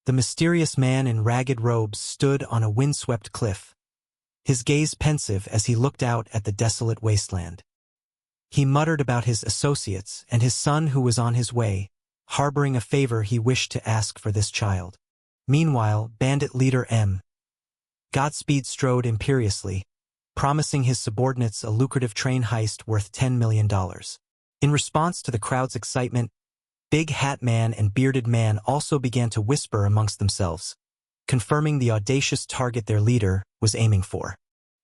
The mysterious man in ragged robes stood on a windswept cliff, his gaze pensive as he looked out at the desolate wasteland. He muttered about his associates and his son who was on his way, harboring a favor he wished to ask for this child. Meanwhile, bandit leader M. Godspeed strode imperiously, promising his subordinates a lucrative train heist worth $10 million. In response to the crowd's excitement, Big Hat Man and Bearded Man also began to whisper amongst themselves, confirming the audacious target their leader was aiming for.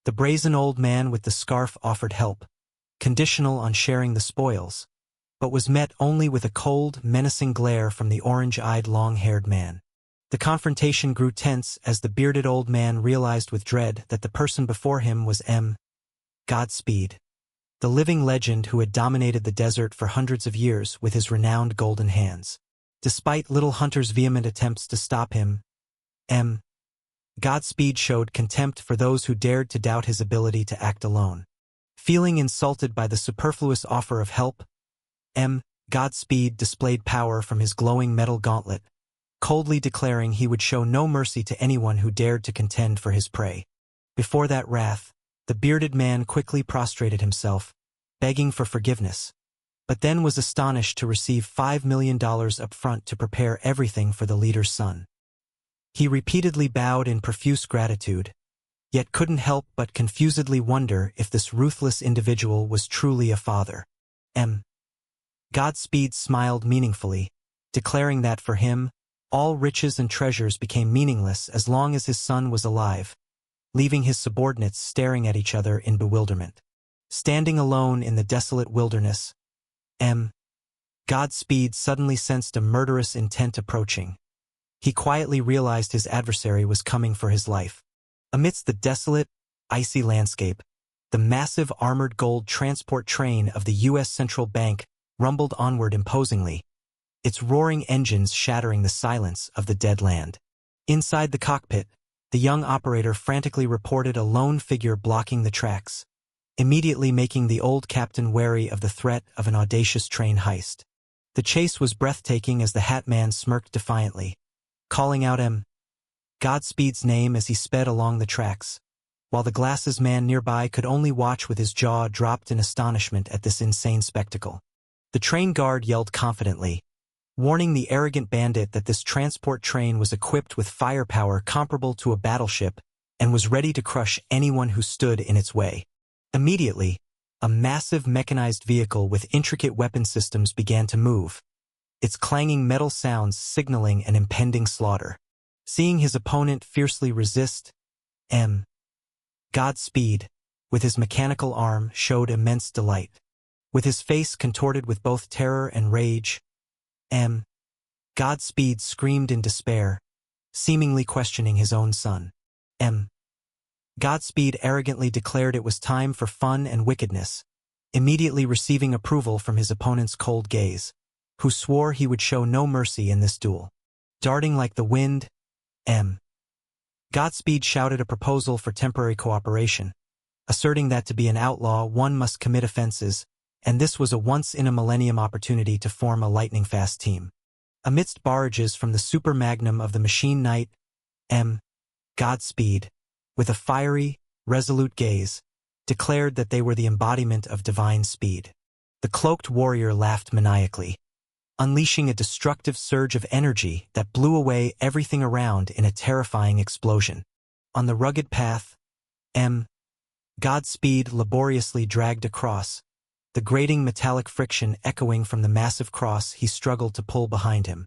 The brazen old man with the scarf offered help, conditional on sharing the spoils, but was met only with a cold, menacing glare from the orange-eyed, long-haired man. The confrontation grew tense as the bearded old man realized with dread that the person before him was M. Godspeed, the living legend who had dominated the desert for hundreds of years with his renowned golden hands. Despite Little Hunter's vehement attempts to stop him, M. Godspeed showed contempt for those who dared to doubt his ability to act alone. Feeling insulted by the superfluous offer of help, M. Godspeed displayed power from his glowing metal gauntlet, coldly declaring he would show no mercy to anyone who dared to contend for his prey. Before that wrath, the bearded man quickly prostrated himself, begging for forgiveness, but then was astonished to receive $5 million up front to prepare everything for the leader's son. He repeatedly bowed in profuse gratitude, yet couldn't help but confusedly wonder if this ruthless individual was truly a father. M. Godspeed smiled meaningfully, declaring that for him, all riches and treasures became meaningless as long as his son was alive, leaving his subordinates staring at each other in bewilderment. Standing alone in the desolate wilderness, M. Godspeed suddenly sensed a murderous intent approaching. He quietly realized his adversary was coming for his life. Amidst the desolate, icy landscape, the massive armored gold transport train of the U.S. Central Bank rumbled onward imposingly, its roaring engines shattering the silence of the dead land. Inside the cockpit, the young operator frantically reported a lone figure blocking the tracks, immediately making the old captain wary of the threat of an audacious train heist. The chase was breathtaking as the Hat Man smirked defiantly, calling out M. Godspeed's name as he sped along the tracks, while the glasses man nearby could only watch with his jaw dropped in astonishment at this insane spectacle. The train guard yelled confidently, warning the arrogant bandit that this transport train was equipped with firepower comparable to a battleship and was ready to crush anyone who stood in its way. Immediately, a massive mechanized vehicle with intricate weapon systems began to move, its clanging metal sounds signaling an impending slaughter. Seeing his opponent fiercely resist, M. Godspeed, with his mechanical arm, showed immense delight. With his face contorted with both terror and rage, M. Godspeed screamed in despair, seemingly questioning his own son. M. Godspeed arrogantly declared it was time for fun and wickedness, immediately receiving approval from his opponent's cold gaze, who swore he would show no mercy in this duel. Darting like the wind, M. Godspeed shouted a proposal for temporary cooperation, asserting that to be an outlaw one must commit offenses, and this was a once-in-a-millennium opportunity to form a lightning-fast team. Amidst barrages from the super magnum of the machine knight, M. Godspeed, with a fiery, resolute gaze, declared that they were the embodiment of divine speed. The cloaked warrior laughed maniacally, unleashing a destructive surge of energy that blew away everything around in a terrifying explosion. On the rugged path, M. Godspeed laboriously dragged across, the grating metallic friction echoing from the massive cross he struggled to pull behind him.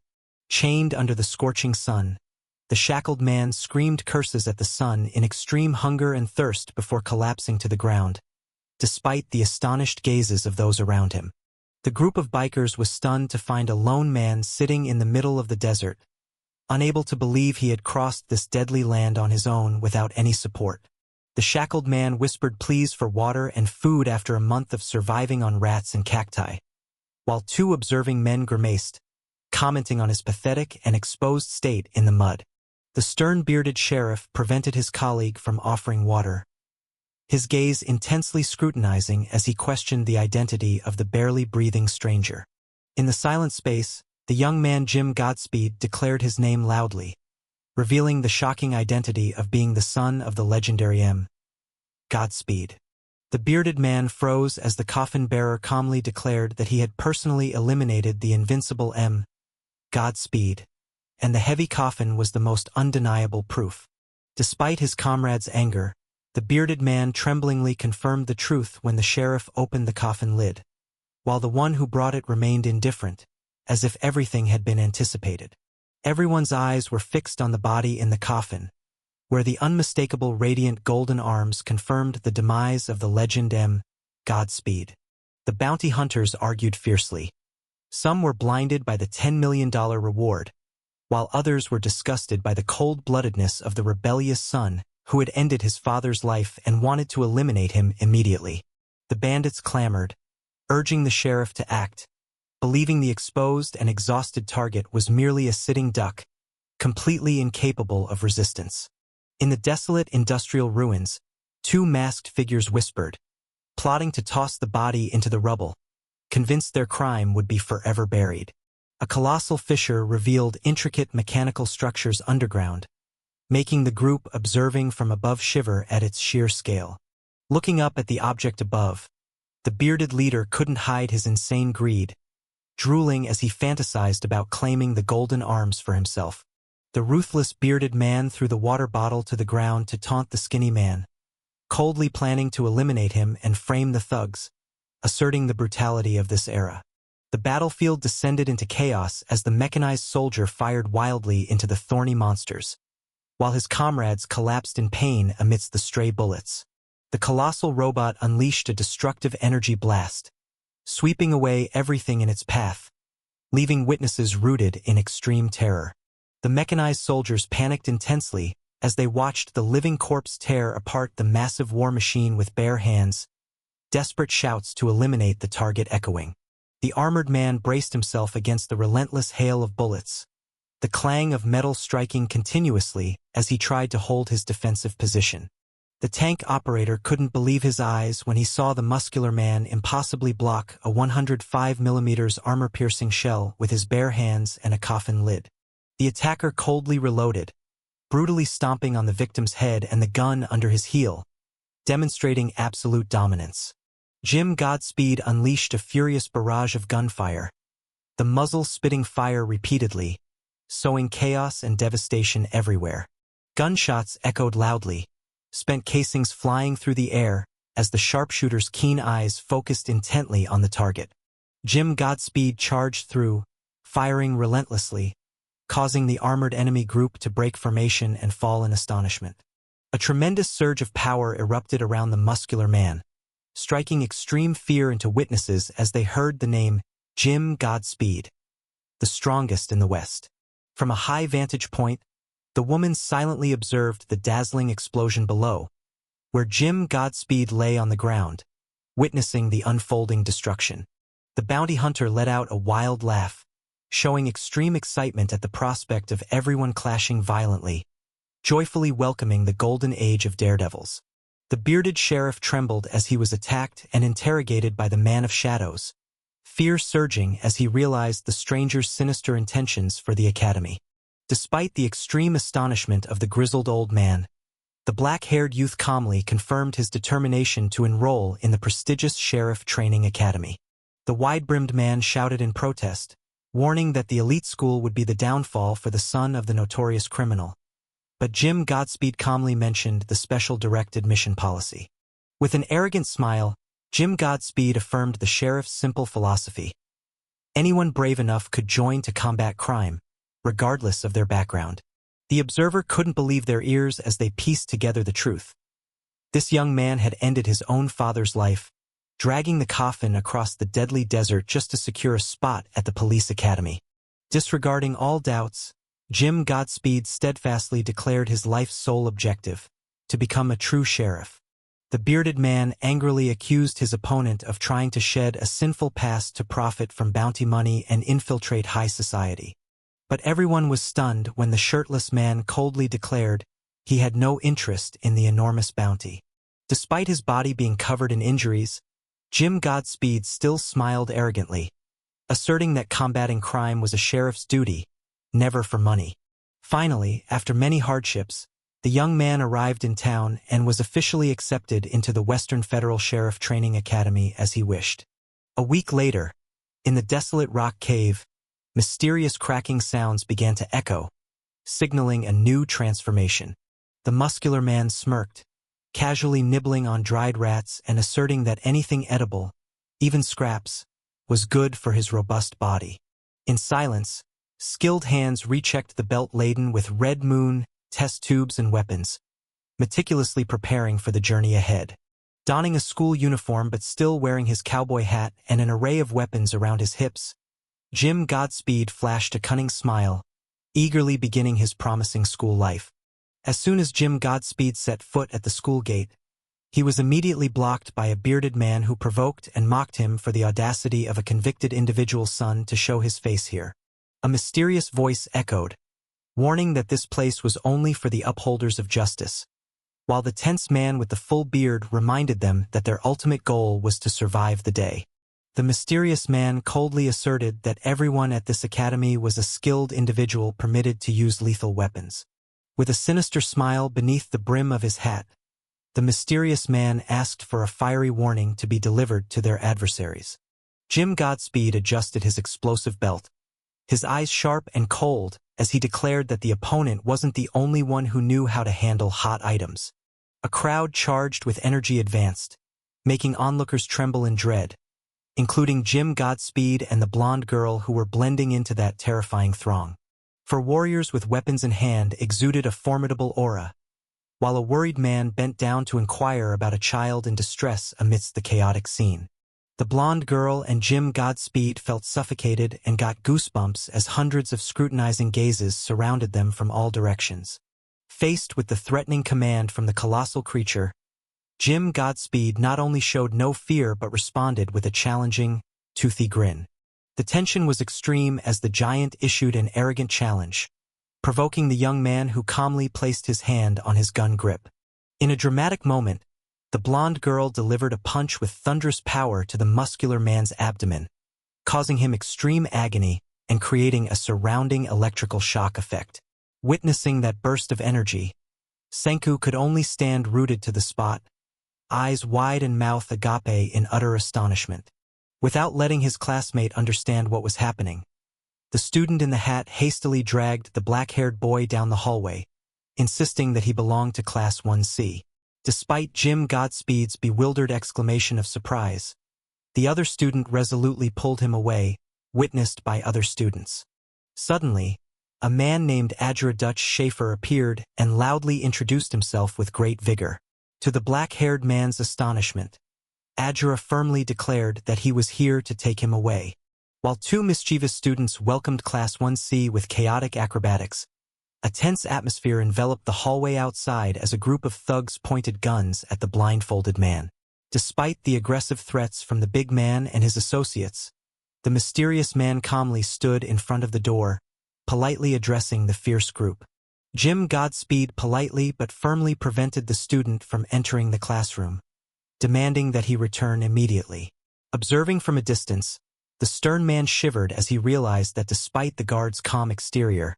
Chained under the scorching sun, the shackled man screamed curses at the sun in extreme hunger and thirst before collapsing to the ground, despite the astonished gazes of those around him. The group of bikers was stunned to find a lone man sitting in the middle of the desert, unable to believe he had crossed this deadly land on his own without any support. The shackled man whispered pleas for water and food after a month of surviving on rats and cacti, while two observing men grimaced, commenting on his pathetic and exposed state in the mud. The stern-bearded sheriff prevented his colleague from offering water, his gaze intensely scrutinizing as he questioned the identity of the barely breathing stranger. In the silent space, the young man Jim Godspeed declared his name loudly, revealing the shocking identity of being the son of the legendary M. Godspeed. The bearded man froze as the coffin-bearer calmly declared that he had personally eliminated the invincible M. Godspeed, and the heavy coffin was the most undeniable proof. Despite his comrade's anger, the bearded man tremblingly confirmed the truth when the sheriff opened the coffin lid, while the one who brought it remained indifferent, as if everything had been anticipated. Everyone's eyes were fixed on the body in the coffin, where the unmistakable radiant golden arms confirmed the demise of the legend M. Godspeed. The bounty hunters argued fiercely. Some were blinded by the $10 million reward, while others were disgusted by the cold-bloodedness of the rebellious son who had ended his father's life and wanted to eliminate him immediately. The bandits clamored, urging the sheriff to act, believing the exposed and exhausted target was merely a sitting duck, completely incapable of resistance. In the desolate industrial ruins, two masked figures whispered, plotting to toss the body into the rubble, convinced their crime would be forever buried. A colossal fissure revealed intricate mechanical structures underground, making the group observing from above shiver at its sheer scale. Looking up at the object above, the bearded leader couldn't hide his insane greed, drooling as he fantasized about claiming the golden arms for himself. The ruthless bearded man threw the water bottle to the ground to taunt the skinny man, coldly planning to eliminate him and frame the thugs, asserting the brutality of this era. The battlefield descended into chaos as the mechanized soldier fired wildly into the thorny monsters, while his comrades collapsed in pain amidst the stray bullets. The colossal robot unleashed a destructive energy blast, sweeping away everything in its path, leaving witnesses rooted in extreme terror. The mechanized soldiers panicked intensely as they watched the living corpse tear apart the massive war machine with bare hands, desperate shouts to eliminate the target echoing. The armored man braced himself against the relentless hail of bullets, the clang of metal striking continuously as he tried to hold his defensive position. The tank operator couldn't believe his eyes when he saw the muscular man impossibly block a 105mm armor-piercing shell with his bare hands and a coffin lid. The attacker coldly reloaded, brutally stomping on the victim's head and the gun under his heel, demonstrating absolute dominance. Jim Godspeed unleashed a furious barrage of gunfire, the muzzle spitting fire repeatedly, sowing chaos and devastation everywhere. Gunshots echoed loudly, spent casings flying through the air as the sharpshooter's keen eyes focused intently on the target. Jim Godspeed charged through, firing relentlessly, causing the armored enemy group to break formation and fall in astonishment. A tremendous surge of power erupted around the muscular man, striking extreme fear into witnesses as they heard the name Jim Godspeed, the strongest in the West. From a high vantage point, the woman silently observed the dazzling explosion below, where Jim Godspeed lay on the ground, witnessing the unfolding destruction. The bounty hunter let out a wild laugh, showing extreme excitement at the prospect of everyone clashing violently, joyfully welcoming the golden age of daredevils. The bearded sheriff trembled as he was attacked and interrogated by the man of shadows, fear surging as he realized the stranger's sinister intentions for the academy. Despite the extreme astonishment of the grizzled old man, the black-haired youth calmly confirmed his determination to enroll in the prestigious Sheriff Training Academy. The wide-brimmed man shouted in protest, warning that the elite school would be the downfall for the son of the notorious criminal. But Jim Godspeed calmly mentioned the special direct admission policy. With an arrogant smile, Jim Godspeed affirmed the sheriff's simple philosophy. Anyone brave enough could join to combat crime, regardless of their background. The observer couldn't believe their ears as they pieced together the truth. This young man had ended his own father's life, dragging the coffin across the deadly desert just to secure a spot at the police academy. Disregarding all doubts, Jim Godspeed steadfastly declared his life's sole objective, to become a true sheriff. The bearded man angrily accused his opponent of trying to shed a sinful past to profit from bounty money and infiltrate high society. But everyone was stunned when the shirtless man coldly declared he had no interest in the enormous bounty. Despite his body being covered in injuries, Jim Godspeed still smiled arrogantly, asserting that combating crime was a sheriff's duty, never for money. Finally, after many hardships, the young man arrived in town and was officially accepted into the Western Federal Sheriff Training Academy as he wished. A week later, in the desolate rock cave, mysterious cracking sounds began to echo, signaling a new transformation. The muscular man smirked, casually nibbling on dried rats and asserting that anything edible, even scraps, was good for his robust body. In silence, skilled hands rechecked the belt laden with red moon, test tubes and weapons, meticulously preparing for the journey ahead. Donning a school uniform but still wearing his cowboy hat and an array of weapons around his hips, Jim Godspeed flashed a cunning smile, eagerly beginning his promising school life. As soon as Jim Godspeed set foot at the school gate, he was immediately blocked by a bearded man who provoked and mocked him for the audacity of a convicted individual's son to show his face here. A mysterious voice echoed, warning that this place was only for the upholders of justice, while the tense man with the full beard reminded them that their ultimate goal was to survive the day. The mysterious man coldly asserted that everyone at this academy was a skilled individual permitted to use lethal weapons. With a sinister smile beneath the brim of his hat, the mysterious man asked for a fiery warning to be delivered to their adversaries. Jim Godspeed adjusted his explosive belt, his eyes sharp and cold, as he declared that the opponent wasn't the only one who knew how to handle hot items. A crowd charged with energy advanced, making onlookers tremble in dread, including Jim Godspeed and the blonde girl who were blending into that terrifying throng. For warriors with weapons in hand exuded a formidable aura, while a worried man bent down to inquire about a child in distress amidst the chaotic scene. The blonde girl and Jim Godspeed felt suffocated and got goosebumps as hundreds of scrutinizing gazes surrounded them from all directions. Faced with the threatening command from the colossal creature, Jim Godspeed not only showed no fear but responded with a challenging, toothy grin. The tension was extreme as the giant issued an arrogant challenge, provoking the young man who calmly placed his hand on his gun grip. In a dramatic moment, the blonde girl delivered a punch with thunderous power to the muscular man's abdomen, causing him extreme agony and creating a surrounding electrical shock effect. Witnessing that burst of energy, Senku could only stand rooted to the spot, eyes wide and mouth agape in utter astonishment. Without letting his classmate understand what was happening, the student in the hat hastily dragged the black-haired boy down the hallway, insisting that he belonged to Class 1C. Despite Jim Godspeed's bewildered exclamation of surprise, the other student resolutely pulled him away, witnessed by other students. Suddenly, a man named Adra Dutch Schaefer appeared and loudly introduced himself with great vigor. To the black-haired man's astonishment, Adra firmly declared that he was here to take him away. While two mischievous students welcomed Class 1C with chaotic acrobatics, a tense atmosphere enveloped the hallway outside as a group of thugs pointed guns at the blindfolded man. Despite the aggressive threats from the big man and his associates, the mysterious man calmly stood in front of the door, politely addressing the fierce group. Jim Godspeed politely but firmly prevented the student from entering the classroom, demanding that he return immediately. Observing from a distance, the stern man shivered as he realized that despite the guard's calm exterior,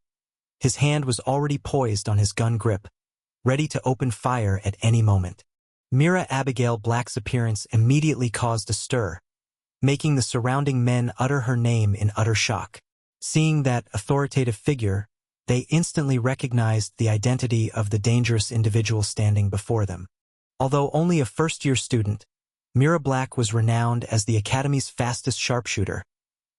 his hand was already poised on his gun grip, ready to open fire at any moment. Mira Black's appearance immediately caused a stir, making the surrounding men utter her name in utter shock. Seeing that authoritative figure, they instantly recognized the identity of the dangerous individual standing before them. Although only a first-year student, Mira Black was renowned as the Academy's fastest sharpshooter,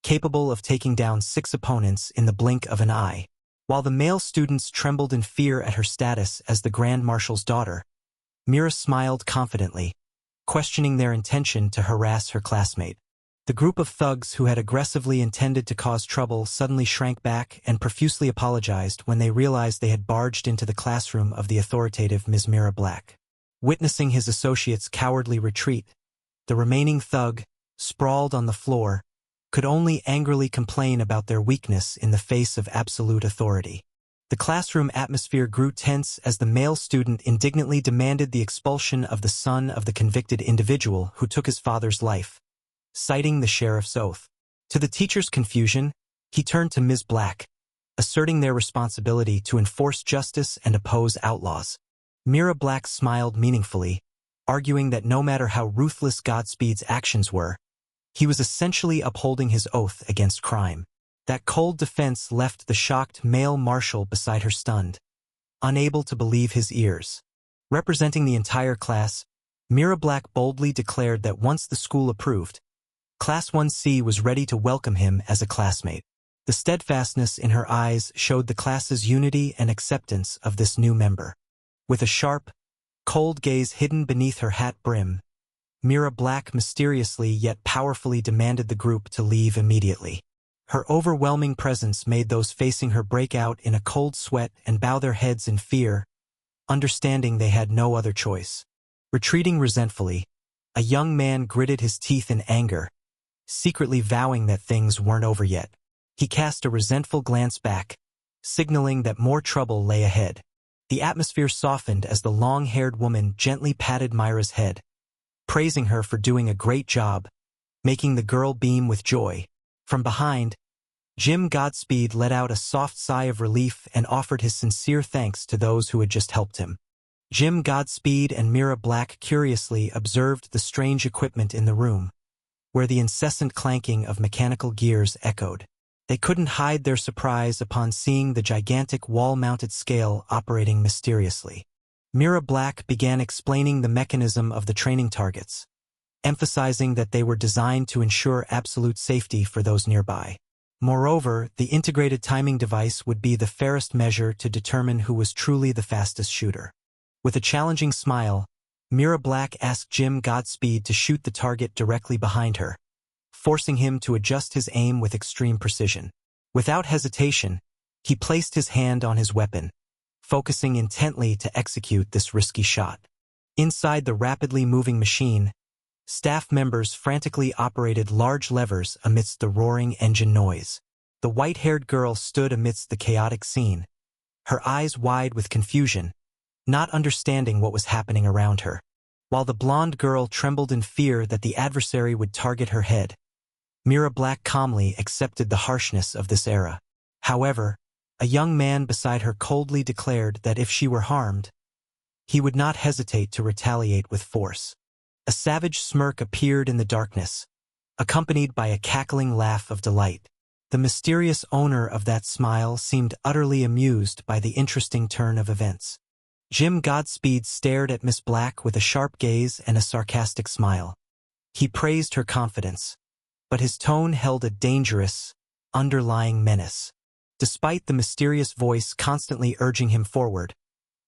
capable of taking down 6 opponents in the blink of an eye. While the male students trembled in fear at her status as the Grand Marshal's daughter, Mira smiled confidently, questioning their intention to harass her classmate. The group of thugs who had aggressively intended to cause trouble suddenly shrank back and profusely apologized when they realized they had barged into the classroom of the authoritative Ms. Mira Black. Witnessing his associates' cowardly retreat, the remaining thug, sprawled on the floor, could only angrily complain about their weakness in the face of absolute authority. The classroom atmosphere grew tense as the male student indignantly demanded the expulsion of the son of the convicted individual who took his father's life, citing the sheriff's oath. To the teacher's confusion, he turned to Ms. Black, asserting their responsibility to enforce justice and oppose outlaws. Mira Black smiled meaningfully, arguing that no matter how ruthless Godspeed's actions were, he was essentially upholding his oath against crime. That cold defense left the shocked male marshal beside her stunned, unable to believe his ears. Representing the entire class, Mira Black boldly declared that once the school approved, Class 1C was ready to welcome him as a classmate. The steadfastness in her eyes showed the class's unity and acceptance of this new member. With a sharp, cold gaze hidden beneath her hat brim, Mira Black mysteriously yet powerfully demanded the group to leave immediately. Her overwhelming presence made those facing her break out in a cold sweat and bow their heads in fear, understanding they had no other choice. Retreating resentfully, a young man gritted his teeth in anger, secretly vowing that things weren't over yet. He cast a resentful glance back, signaling that more trouble lay ahead. The atmosphere softened as the long-haired woman gently patted Mira's head, praising her for doing a great job, making the girl beam with joy. From behind, Jim Godspeed let out a soft sigh of relief and offered his sincere thanks to those who had just helped him. Jim Godspeed and Mira Black curiously observed the strange equipment in the room, where the incessant clanking of mechanical gears echoed. They couldn't hide their surprise upon seeing the gigantic wall-mounted scale operating mysteriously. Mira Black began explaining the mechanism of the training targets, emphasizing that they were designed to ensure absolute safety for those nearby. Moreover, the integrated timing device would be the fairest measure to determine who was truly the fastest shooter. With a challenging smile, Mira Black asked Jim Godspeed to shoot the target directly behind her, forcing him to adjust his aim with extreme precision. Without hesitation, he placed his hand on his weapon, focusing intently to execute this risky shot. Inside the rapidly moving machine, staff members frantically operated large levers amidst the roaring engine noise. The white-haired girl stood amidst the chaotic scene, her eyes wide with confusion, not understanding what was happening around her. While the blonde girl trembled in fear that the adversary would target her head, Mira Black calmly accepted the harshness of this era. However, a young man beside her coldly declared that if she were harmed, he would not hesitate to retaliate with force. A savage smirk appeared in the darkness, accompanied by a cackling laugh of delight. The mysterious owner of that smile seemed utterly amused by the interesting turn of events. Jim Godspeed stared at Miss Black with a sharp gaze and a sarcastic smile. He praised her confidence, but his tone held a dangerous, underlying menace. Despite the mysterious voice constantly urging him forward,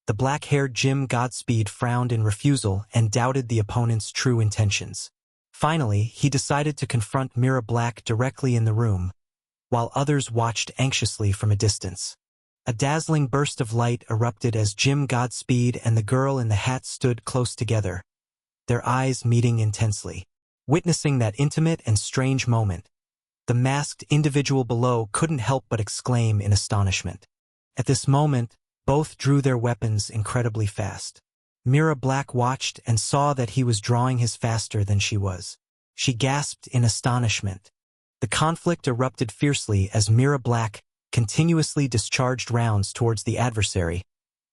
the black-haired Jim Godspeed frowned in refusal and doubted the opponent's true intentions. Finally, he decided to confront Mira Black directly in the room, while others watched anxiously from a distance. A dazzling burst of light erupted as Jim Godspeed and the girl in the hat stood close together, their eyes meeting intensely. Witnessing that intimate and strange moment, the masked individual below couldn't help but exclaim in astonishment. At this moment, both drew their weapons incredibly fast. Mira Black watched and saw that he was drawing his faster than she was. She gasped in astonishment. The conflict erupted fiercely as Mira Black continuously discharged rounds towards the adversary,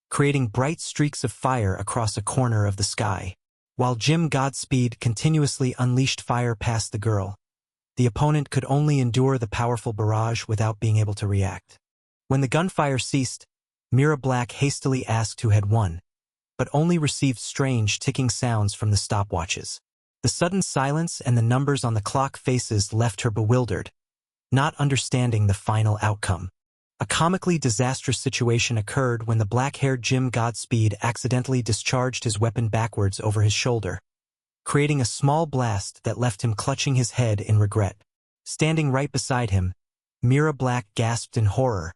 creating bright streaks of fire across a corner of the sky. While Jim Godspeed continuously unleashed fire past the girl, the opponent could only endure the powerful barrage without being able to react. When the gunfire ceased, Mira Black hastily asked who had won, but only received strange ticking sounds from the stopwatches. The sudden silence and the numbers on the clock faces left her bewildered, not understanding the final outcome. A comically disastrous situation occurred when the black-haired Jim Godspeed accidentally discharged his weapon backwards over his shoulder, creating a small blast that left him clutching his head in regret. Standing right beside him, Mira Black gasped in horror,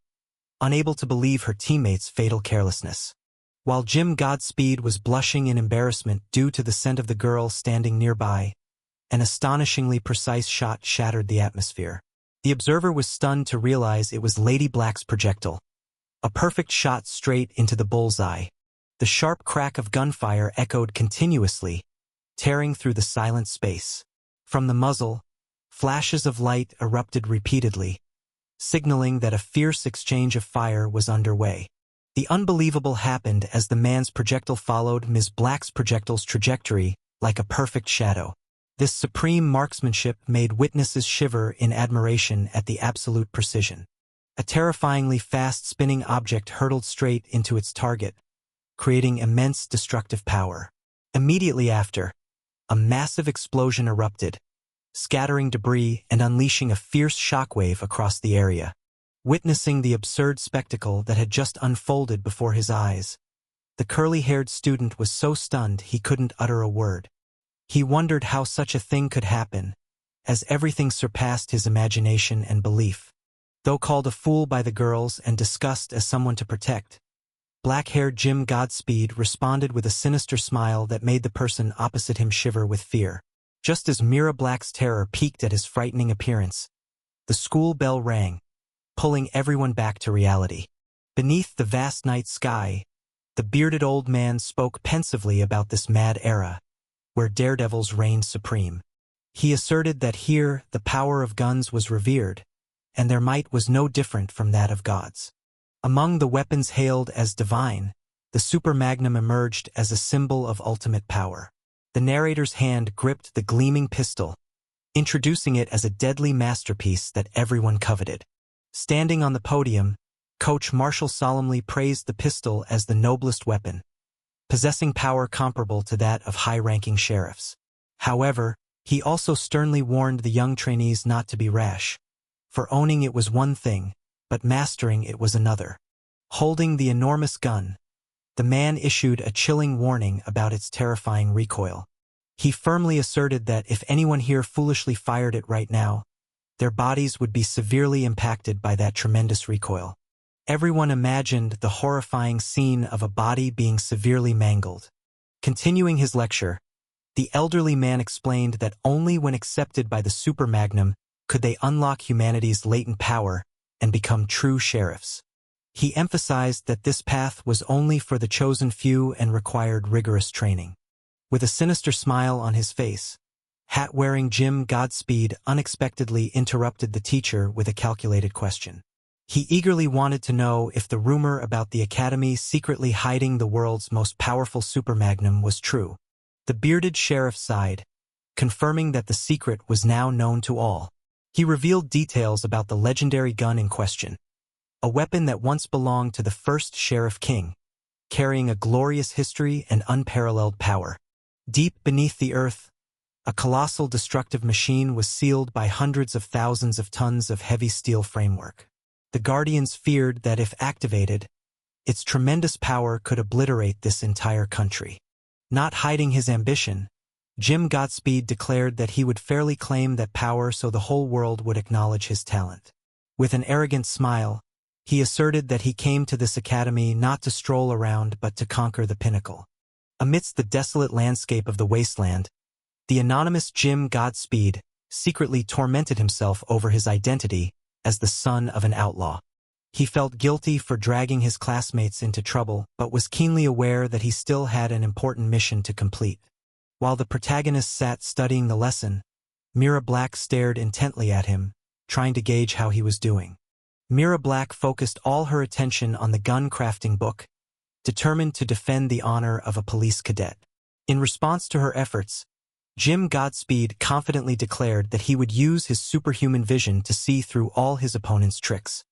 unable to believe her teammates' fatal carelessness. While Jim Godspeed was blushing in embarrassment due to the scent of the girl standing nearby, an astonishingly precise shot shattered the atmosphere. The observer was stunned to realize it was Lady Black's projectile. A perfect shot straight into the bullseye. The sharp crack of gunfire echoed continuously, tearing through the silent space. From the muzzle, flashes of light erupted repeatedly, signaling that a fierce exchange of fire was underway. The unbelievable happened as the man's projectile followed Ms. Black's projectile's trajectory like a perfect shadow. This supreme marksmanship made witnesses shiver in admiration at the absolute precision. A terrifyingly fast-spinning object hurtled straight into its target, creating immense destructive power. Immediately after, a massive explosion erupted, scattering debris and unleashing a fierce shockwave across the area. Witnessing the absurd spectacle that had just unfolded before his eyes, the curly-haired student was so stunned he couldn't utter a word. He wondered how such a thing could happen, as everything surpassed his imagination and belief. Though called a fool by the girls and discussed as someone to protect, black-haired Jim Godspeed responded with a sinister smile that made the person opposite him shiver with fear. Just as Mira Black's terror peaked at his frightening appearance, the school bell rang, pulling everyone back to reality. Beneath the vast night sky, the bearded old man spoke pensively about this mad era, where daredevils reigned supreme. He asserted that here the power of guns was revered, and their might was no different from that of gods. Among the weapons hailed as divine, the Super Magnum emerged as a symbol of ultimate power. The narrator's hand gripped the gleaming pistol, introducing it as a deadly masterpiece that everyone coveted. Standing on the podium, Coach Marshall solemnly praised the pistol as the noblest weapon, possessing power comparable to that of high-ranking sheriffs. However, he also sternly warned the young trainees not to be rash, for owning it was one thing, but mastering it was another. Holding the enormous gun, the man issued a chilling warning about its terrifying recoil. He firmly asserted that if anyone here foolishly fired it right now, their bodies would be severely impacted by that tremendous recoil. Everyone imagined the horrifying scene of a body being severely mangled. Continuing his lecture, the elderly man explained that only when accepted by the Super Magnum could they unlock humanity's latent power and become true sheriffs. He emphasized that this path was only for the chosen few and required rigorous training. With a sinister smile on his face, hat-wearing Jim Godspeed unexpectedly interrupted the teacher with a calculated question. He eagerly wanted to know if the rumor about the Academy secretly hiding the world's most powerful Super Magnum was true. The bearded sheriff sighed, confirming that the secret was now known to all. He revealed details about the legendary gun in question, a weapon that once belonged to the first Sheriff King, carrying a glorious history and unparalleled power. Deep beneath the earth, a colossal destructive machine was sealed by hundreds of thousands of tons of heavy steel framework. The Guardians feared that if activated, its tremendous power could obliterate this entire country. Not hiding his ambition, Jim Godspeed declared that he would fairly claim that power so the whole world would acknowledge his talent. With an arrogant smile, he asserted that he came to this academy not to stroll around but to conquer the pinnacle. Amidst the desolate landscape of the wasteland, the anonymous Jim Godspeed secretly tormented himself over his identity as the son of an outlaw. He felt guilty for dragging his classmates into trouble, but was keenly aware that he still had an important mission to complete. While the protagonist sat studying the lesson, Mira Black stared intently at him, trying to gauge how he was doing. Mira Black focused all her attention on the gun-crafting book, determined to defend the honor of a police cadet. In response to her efforts, Jim Godspeed confidently declared that he would use his superhuman vision to see through all his opponent's tricks.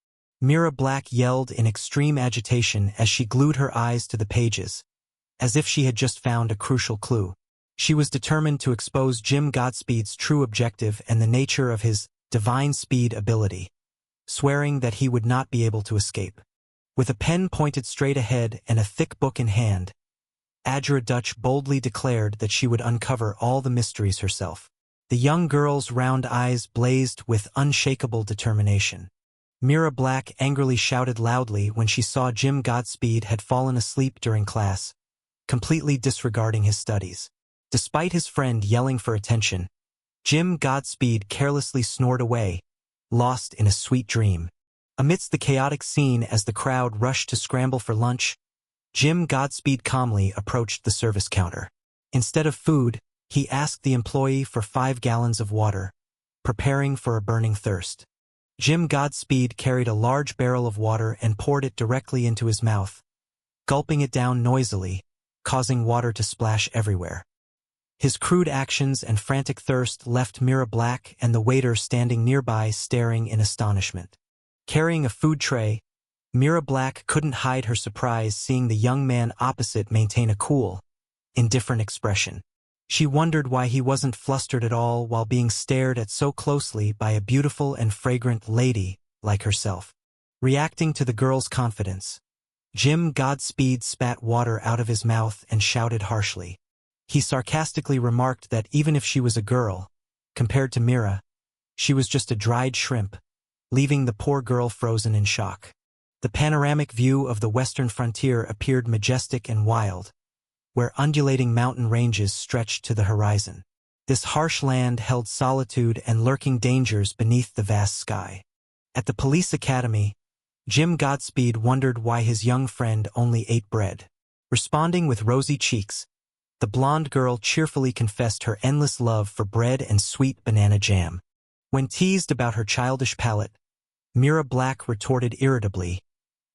Mira Black yelled in extreme agitation as she glued her eyes to the pages, as if she had just found a crucial clue. She was determined to expose Jim Godspeed's true objective and the nature of his divine speed ability, swearing that he would not be able to escape. With a pen pointed straight ahead and a thick book in hand, Adra Dutch boldly declared that she would uncover all the mysteries herself. The young girl's round eyes blazed with unshakable determination. Mira Black angrily shouted loudly when she saw Jim Godspeed had fallen asleep during class, completely disregarding his studies. Despite his friend yelling for attention, Jim Godspeed carelessly snored away, lost in a sweet dream. Amidst the chaotic scene as the crowd rushed to scramble for lunch, Jim Godspeed calmly approached the service counter. Instead of food, he asked the employee for 5 gallons of water, preparing for a burning thirst. Jim Godspeed carried a large barrel of water and poured it directly into his mouth, gulping it down noisily, causing water to splash everywhere. His crude actions and frantic thirst left Mira Black and the waiter standing nearby staring in astonishment. Carrying a food tray, Mira Black couldn't hide her surprise seeing the young man opposite maintain a cool, indifferent expression. She wondered why he wasn't flustered at all while being stared at so closely by a beautiful and fragrant lady like herself. Reacting to the girl's confidence, Jim Godspeed spat water out of his mouth and shouted harshly. He sarcastically remarked that even if she was a girl, compared to Mira, she was just a dried shrimp, leaving the poor girl frozen in shock. The panoramic view of the western frontier appeared majestic and wild, where undulating mountain ranges stretched to the horizon. This harsh land held solitude and lurking dangers beneath the vast sky. At the police academy, Jim Godspeed wondered why his young friend only ate bread. Responding with rosy cheeks, the blonde girl cheerfully confessed her endless love for bread and sweet banana jam. When teased about her childish palate, Mira Black retorted irritably,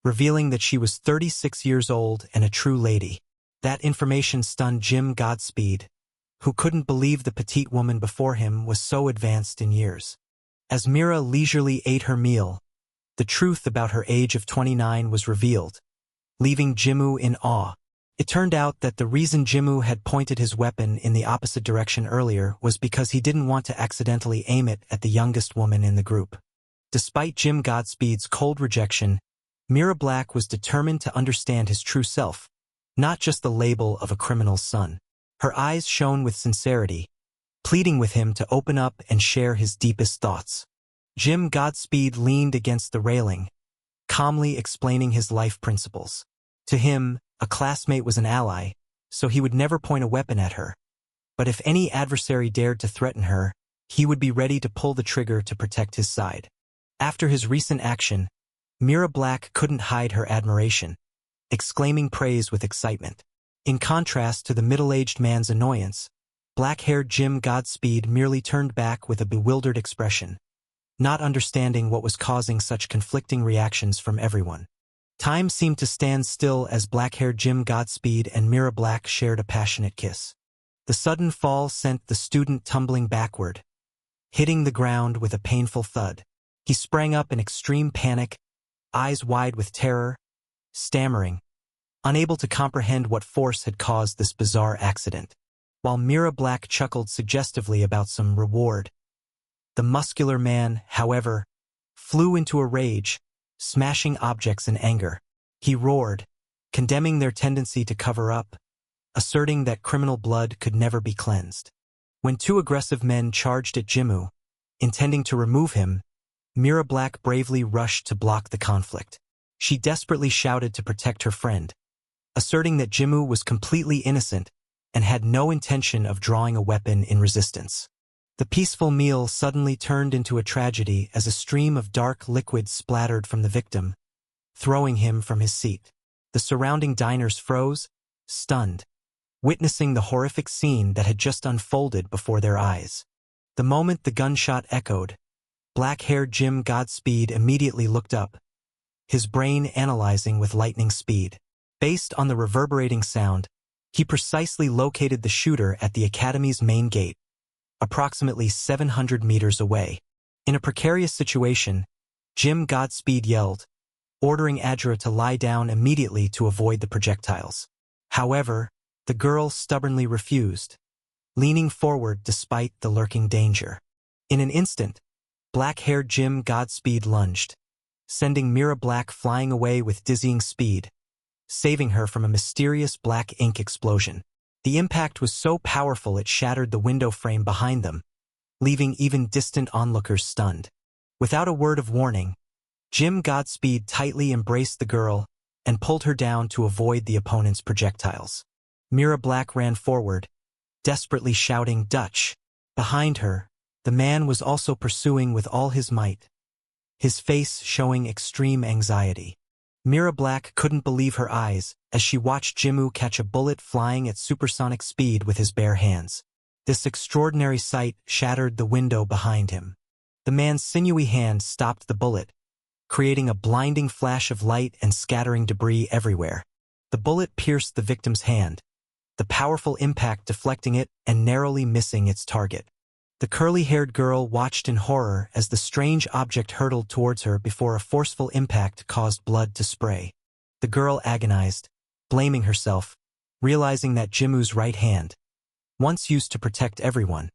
revealing that she was 36 years old and a true lady. That information stunned Jim Godspeed, who couldn't believe the petite woman before him was so advanced in years. As Mira leisurely ate her meal, the truth about her age of 29 was revealed, leaving Jimmu in awe. It turned out that the reason Jimmu had pointed his weapon in the opposite direction earlier was because he didn't want to accidentally aim it at the youngest woman in the group. Despite Jim Godspeed's cold rejection, Mira Black was determined to understand his true self, not just the label of a criminal's son. Her eyes shone with sincerity, pleading with him to open up and share his deepest thoughts. Jim Godspeed leaned against the railing, calmly explaining his life principles. To him, a classmate was an ally, so he would never point a weapon at her. But if any adversary dared to threaten her, he would be ready to pull the trigger to protect his side. After his recent action, Mira Black couldn't hide her admiration, exclaiming praise with excitement. In contrast to the middle-aged man's annoyance, black-haired Jim Godspeed merely turned back with a bewildered expression, not understanding what was causing such conflicting reactions from everyone. Time seemed to stand still as black-haired Jim Godspeed and Mira Black shared a passionate kiss. The sudden fall sent the student tumbling backward, hitting the ground with a painful thud. He sprang up in extreme panic, eyes wide with terror, stammering, unable to comprehend what force had caused this bizarre accident. While Mira Black chuckled suggestively about some reward, the muscular man, however, flew into a rage, smashing objects in anger. He roared, condemning their tendency to cover up, asserting that criminal blood could never be cleansed. When two aggressive men charged at Jimmu, intending to remove him, Mira Black bravely rushed to block the conflict. She desperately shouted to protect her friend, asserting that Jimmu was completely innocent and had no intention of drawing a weapon in resistance. The peaceful meal suddenly turned into a tragedy as a stream of dark liquid splattered from the victim, throwing him from his seat. The surrounding diners froze, stunned, witnessing the horrific scene that had just unfolded before their eyes. The moment the gunshot echoed, black-haired Jim Godspeed immediately looked up, his brain analyzing with lightning speed. Based on the reverberating sound, he precisely located the shooter at the academy's main gate, approximately 700 meters away. In a precarious situation, Jim Godspeed yelled, ordering Adra to lie down immediately to avoid the projectiles. However, the girl stubbornly refused, leaning forward despite the lurking danger. In an instant, black-haired Jim Godspeed lunged, sending Mira Black flying away with dizzying speed, saving her from a mysterious black ink explosion. The impact was so powerful it shattered the window frame behind them, leaving even distant onlookers stunned. Without a word of warning, Jim Godspeed tightly embraced the girl and pulled her down to avoid the opponent's projectiles. Mira Black ran forward, desperately shouting "Dutch!" Behind her, the man was also pursuing with all his might, his face showing extreme anxiety. Mira Black couldn't believe her eyes as she watched Jimmu catch a bullet flying at supersonic speed with his bare hands. This extraordinary sight shattered the window behind him. The The man's sinewy hand stopped the bullet, creating a blinding flash of light and scattering debris everywhere. The bullet pierced the victim's hand, the powerful impact deflecting it and narrowly missing its target. The curly-haired girl watched in horror as the strange object hurtled towards her before a forceful impact caused blood to spray. The girl agonized, blaming herself, realizing that Jimu's right hand, once used to protect everyone,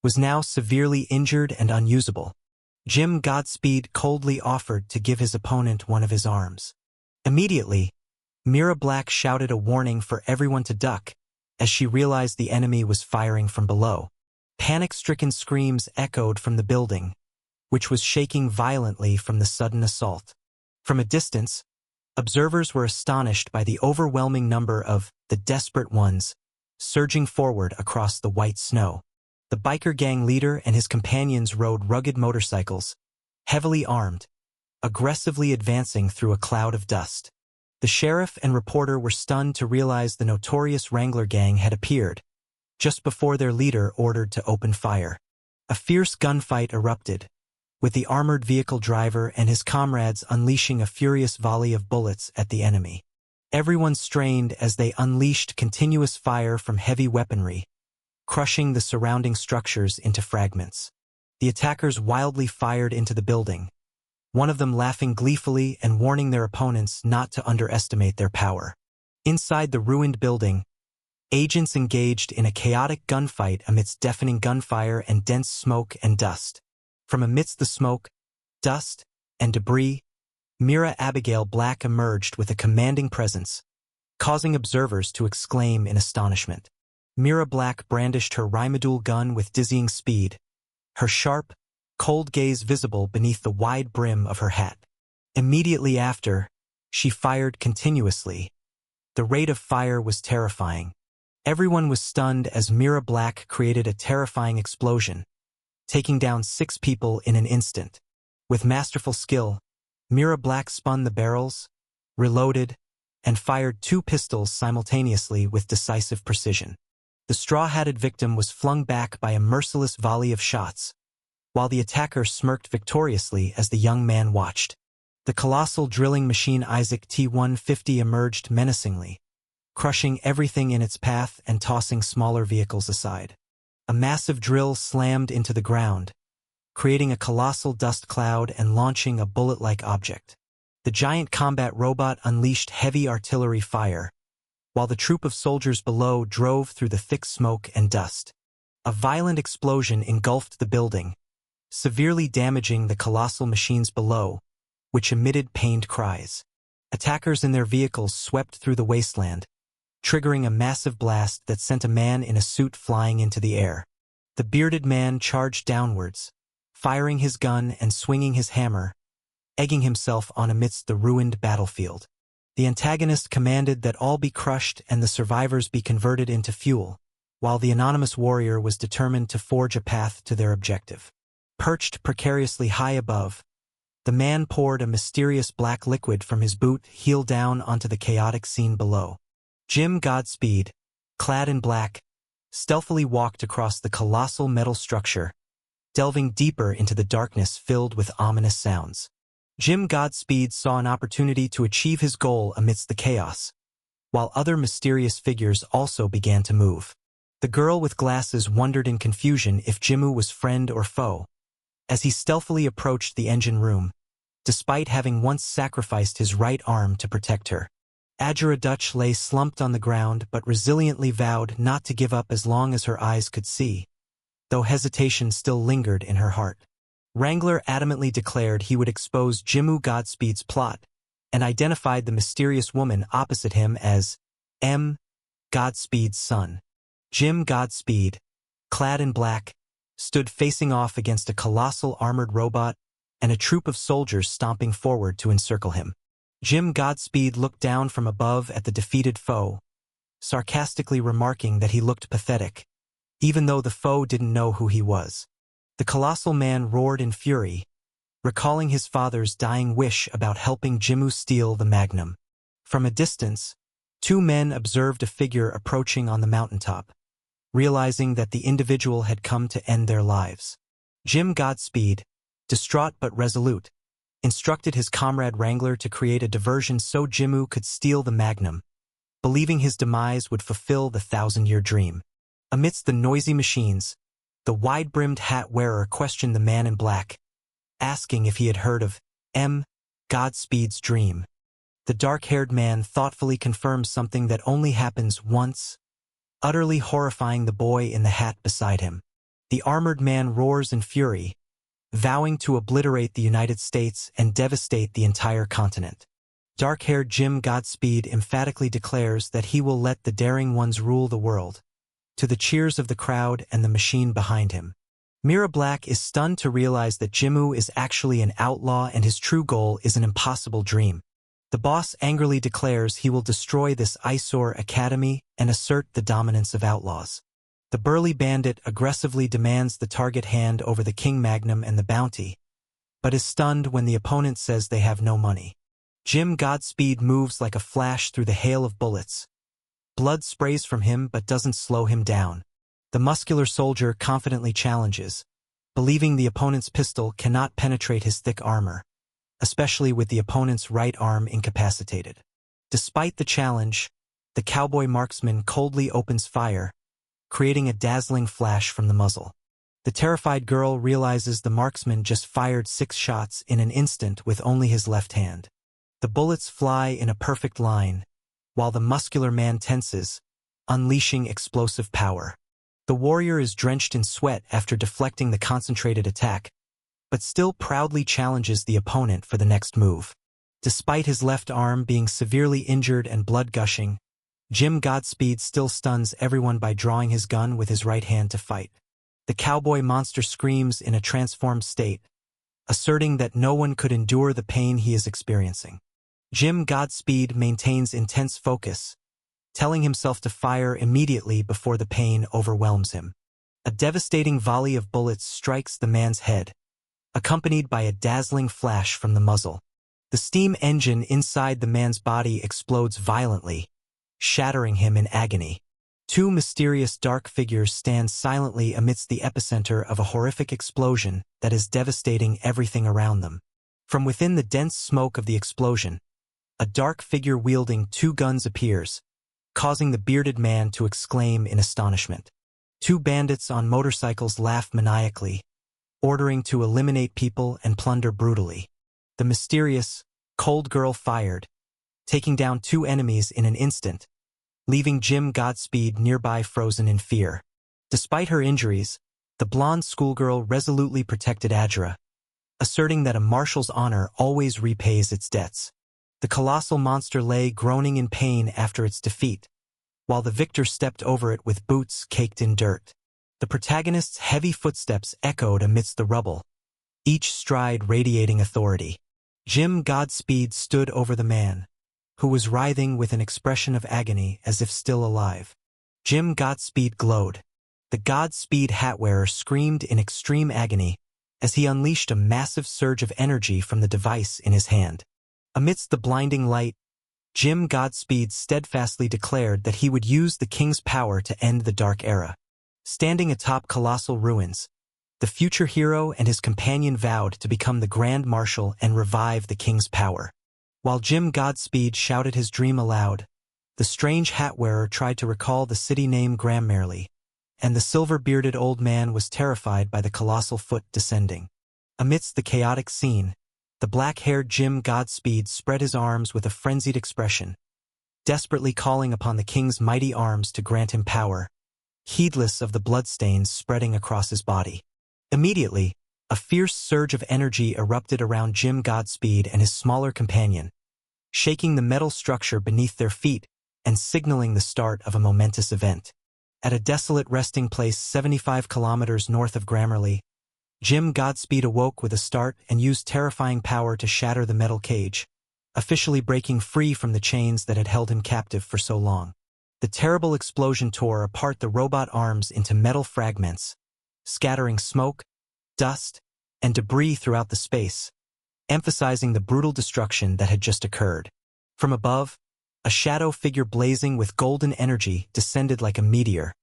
was now severely injured and unusable. Jim Godspeed coldly offered to give his opponent one of his arms. Immediately, Mira Black shouted a warning for everyone to duck as she realized the enemy was firing from below. Panic-stricken screams echoed from the building, which was shaking violently from the sudden assault. From a distance, observers were astonished by the overwhelming number of the desperate ones surging forward across the white snow. The biker gang leader and his companions rode rugged motorcycles, heavily armed, aggressively advancing through a cloud of dust. The sheriff and reporter were stunned to realize the notorious Wrangler gang had appeared, just before their leader ordered to open fire. A fierce gunfight erupted, with the armored vehicle driver and his comrades unleashing a furious volley of bullets at the enemy. Everyone strained as they unleashed continuous fire from heavy weaponry, crushing the surrounding structures into fragments. The attackers wildly fired into the building, one of them laughing gleefully and warning their opponents not to underestimate their power. Inside the ruined building, agents engaged in a chaotic gunfight amidst deafening gunfire and dense smoke and dust. From amidst the smoke, dust, and debris, Mira Black emerged with a commanding presence, causing observers to exclaim in astonishment. Mira Black brandished her Rimadoul gun with dizzying speed, her sharp, cold gaze visible beneath the wide brim of her hat. Immediately after, she fired continuously. The rate of fire was terrifying. Everyone was stunned as Mira Black created a terrifying explosion, taking down 6 people in an instant. With masterful skill, Mira Black spun the barrels, reloaded, and fired 2 pistols simultaneously with decisive precision. The straw-hatted victim was flung back by a merciless volley of shots, while the attacker smirked victoriously as the young man watched. The colossal drilling machine Isaac T-150 emerged menacingly, crushing everything in its path and tossing smaller vehicles aside. A massive drill slammed into the ground, creating a colossal dust cloud and launching a bullet-like object. The giant combat robot unleashed heavy artillery fire, while the troop of soldiers below drove through the thick smoke and dust. A violent explosion engulfed the building, severely damaging the colossal machines below, which emitted pained cries. Attackers in their vehicles swept through the wasteland, triggering a massive blast that sent a man in a suit flying into the air. The bearded man charged downwards, firing his gun and swinging his hammer, egging himself on amidst the ruined battlefield. The antagonist commanded that all be crushed and the survivors be converted into fuel, while the anonymous warrior was determined to forge a path to their objective. Perched precariously high above, the man poured a mysterious black liquid from his boot heel down onto the chaotic scene below. Jim Godspeed, clad in black, stealthily walked across the colossal metal structure, delving deeper into the darkness filled with ominous sounds. Jim Godspeed saw an opportunity to achieve his goal amidst the chaos, while other mysterious figures also began to move. The girl with glasses wondered in confusion if Jimu was friend or foe, as he stealthily approached the engine room, despite having once sacrificed his right arm to protect her. Ajura Dutch lay slumped on the ground but resiliently vowed not to give up as long as her eyes could see, though hesitation still lingered in her heart. Wrangler adamantly declared he would expose Jimu Godspeed's plot and identified the mysterious woman opposite him as M. Godspeed's son. Jim Godspeed, clad in black, stood facing off against a colossal armored robot and a troop of soldiers stomping forward to encircle him. Jim Godspeed looked down from above at the defeated foe, sarcastically remarking that he looked pathetic, even though the foe didn't know who he was. The colossal man roared in fury, recalling his father's dying wish about helping Jimu steal the Magnum. From a distance, 2 men observed a figure approaching on the mountaintop, realizing that the individual had come to end their lives. Jim Godspeed, distraught but resolute, instructed his comrade Wrangler to create a diversion so Jimmu could steal the Magnum, believing his demise would fulfill the 1,000-year dream. Amidst the noisy machines, the wide-brimmed hat-wearer questioned the man in black, asking if he had heard of M. Godspeed's dream. The dark-haired man thoughtfully confirmed something that only happens once, utterly horrifying the boy in the hat beside him. The armored man roars in fury, vowing to obliterate the United States and devastate the entire continent. Dark-haired Jim Godspeed emphatically declares that he will let the daring ones rule the world, to the cheers of the crowd and the machine behind him. Mira Black is stunned to realize that Jimmu is actually an outlaw and his true goal is an impossible dream. The boss angrily declares he will destroy this eyesore academy and assert the dominance of outlaws. The burly bandit aggressively demands the target hand over the King Magnum and the bounty, but is stunned when the opponent says they have no money. Jim Godspeed moves like a flash through the hail of bullets. Blood sprays from him but doesn't slow him down. The muscular soldier confidently challenges, believing the opponent's pistol cannot penetrate his thick armor, especially with the opponent's right arm incapacitated. Despite the challenge, the cowboy marksman coldly opens fire, creating a dazzling flash from the muzzle. The terrified girl realizes the marksman just fired 6 shots in an instant with only his left hand. The bullets fly in a perfect line, while the muscular man tenses, unleashing explosive power. The warrior is drenched in sweat after deflecting the concentrated attack, but still proudly challenges the opponent for the next move. Despite his left arm being severely injured and blood gushing, Jim Godspeed still stuns everyone by drawing his gun with his right hand to fight. The cowboy monster screams in a transformed state, asserting that no one could endure the pain he is experiencing. Jim Godspeed maintains intense focus, telling himself to fire immediately before the pain overwhelms him. A devastating volley of bullets strikes the man's head, accompanied by a dazzling flash from the muzzle. The steam engine inside the man's body explodes violently, shattering him in agony. 2 mysterious dark figures stand silently amidst the epicenter of a horrific explosion that is devastating everything around them. From within the dense smoke of the explosion, a dark figure wielding 2 guns appears, causing the bearded man to exclaim in astonishment. 2 bandits on motorcycles laugh maniacally, ordering to eliminate people and plunder brutally. The mysterious, cold girl fired, taking down 2 enemies in an instant, leaving Jim Godspeed nearby frozen in fear. Despite her injuries, the blonde schoolgirl resolutely protected Adra, asserting that a marshal's honor always repays its debts. The colossal monster lay groaning in pain after its defeat, while the victor stepped over it with boots caked in dirt. The protagonist's heavy footsteps echoed amidst the rubble, each stride radiating authority. Jim Godspeed stood over the man, who was writhing with an expression of agony as if still alive. Jim Godspeed glowed. The Godspeed hat-wearer screamed in extreme agony as he unleashed a massive surge of energy from the device in his hand. Amidst the blinding light, Jim Godspeed steadfastly declared that he would use the king's power to end the Dark Era. Standing atop colossal ruins, the future hero and his companion vowed to become the Grand Marshal and revive the king's power. While Jim Godspeed shouted his dream aloud, the strange hat-wearer tried to recall the city name Grammarly, and the silver-bearded old man was terrified by the colossal foot descending. Amidst the chaotic scene, the black-haired Jim Godspeed spread his arms with a frenzied expression, desperately calling upon the king's mighty arms to grant him power, heedless of the bloodstains spreading across his body. Immediately, a fierce surge of energy erupted around Jim Godspeed and his smaller companion, shaking the metal structure beneath their feet and signaling the start of a momentous event. At a desolate resting place 75 kilometers north of Grammarly, Jim Godspeed awoke with a start and used terrifying power to shatter the metal cage, officially breaking free from the chains that had held him captive for so long. The terrible explosion tore apart the robot arms into metal fragments, scattering smoke, dust, and debris throughout the space, emphasizing the brutal destruction that had just occurred. From above, a shadow figure blazing with golden energy descended like a meteor,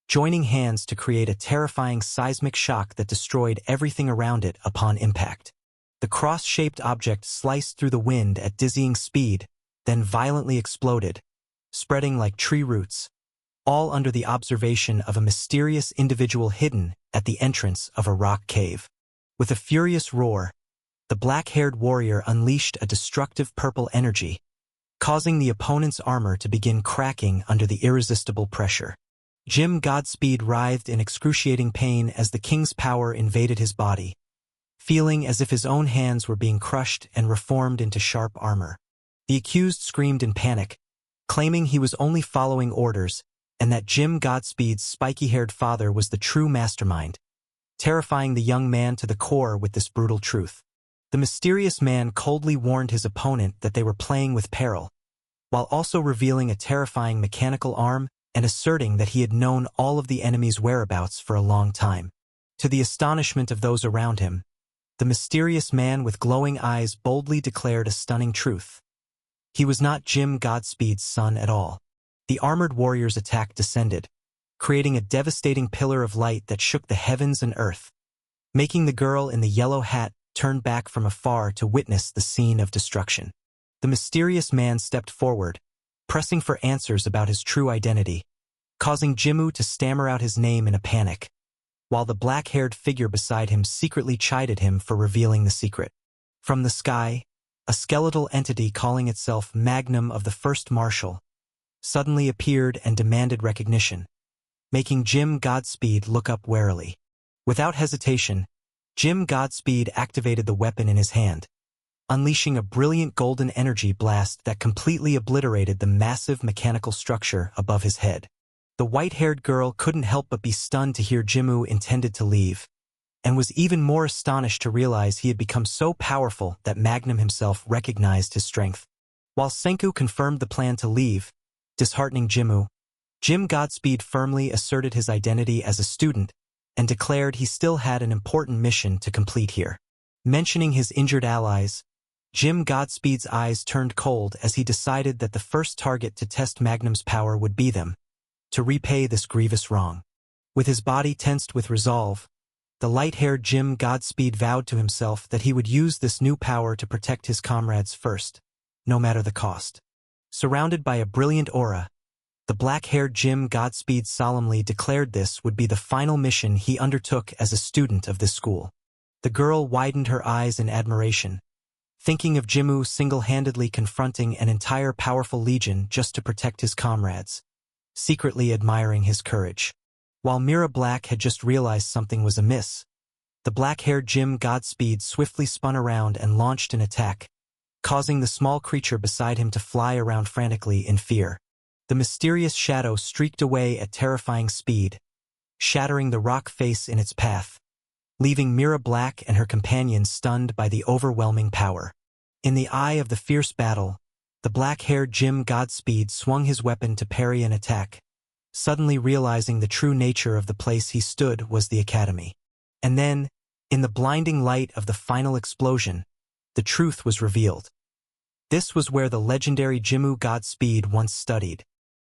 joining hands to create a terrifying seismic shock that destroyed everything around it upon impact. The cross-shaped object sliced through the wind at dizzying speed, then violently exploded, spreading like tree roots, all under the observation of a mysterious individual hidden at the entrance of a rock cave. With a furious roar, the black-haired warrior unleashed a destructive purple energy, causing the opponent's armor to begin cracking under the irresistible pressure. Jim Godspeed writhed in excruciating pain as the king's power invaded his body, feeling as if his own hands were being crushed and reformed into sharp armor. The accused screamed in panic, claiming he was only following orders and that Jim Godspeed's spiky-haired father was the true mastermind, terrifying the young man to the core with this brutal truth. The mysterious man coldly warned his opponent that they were playing with peril, while also revealing a terrifying mechanical arm and asserting that he had known all of the enemy's whereabouts for a long time. To the astonishment of those around him, the mysterious man with glowing eyes boldly declared a stunning truth. He was not Jim Godspeed's son at all. The armored warrior's attack descended, creating a devastating pillar of light that shook the heavens and earth, making the girl in the yellow hat turn back from afar to witness the scene of destruction. The mysterious man stepped forward, pressing for answers about his true identity, causing Jimmu to stammer out his name in a panic, while the black-haired figure beside him secretly chided him for revealing the secret. From the sky, a skeletal entity calling itself Magnum of the First Marshal suddenly appeared and demanded recognition, making Jim Godspeed look up warily. Without hesitation, Jim Godspeed activated the weapon in his hand, unleashing a brilliant golden energy blast that completely obliterated the massive mechanical structure above his head. The white-haired girl couldn't help but be stunned to hear Jimmu intended to leave, and was even more astonished to realize he had become so powerful that Magnum himself recognized his strength. While Senku confirmed the plan to leave, disheartening Jimmu, Jim Godspeed firmly asserted his identity as a student and declared he still had an important mission to complete here. Mentioning his injured allies, Jim Godspeed's eyes turned cold as he decided that the first target to test Magnum's power would be them, to repay this grievous wrong. With his body tensed with resolve, the light-haired Jim Godspeed vowed to himself that he would use this new power to protect his comrades first, no matter the cost. Surrounded by a brilliant aura, the black-haired Jim Godspeed solemnly declared this would be the final mission he undertook as a student of this school. The girl widened her eyes in admiration, thinking of Jimmu single-handedly confronting an entire powerful legion just to protect his comrades, secretly admiring his courage. While Mira Black had just realized something was amiss, the black-haired Jim Godspeed swiftly spun around and launched an attack, causing the small creature beside him to fly around frantically in fear. The mysterious shadow streaked away at terrifying speed, shattering the rock face in its path, leaving Mira Black and her companions stunned by the overwhelming power. In the eye of the fierce battle, the black-haired Jim Godspeed swung his weapon to parry an attack, suddenly realizing the true nature of the place he stood was the academy. And then, in the blinding light of the final explosion, the truth was revealed. This was where the legendary Jimmu Godspeed once studied,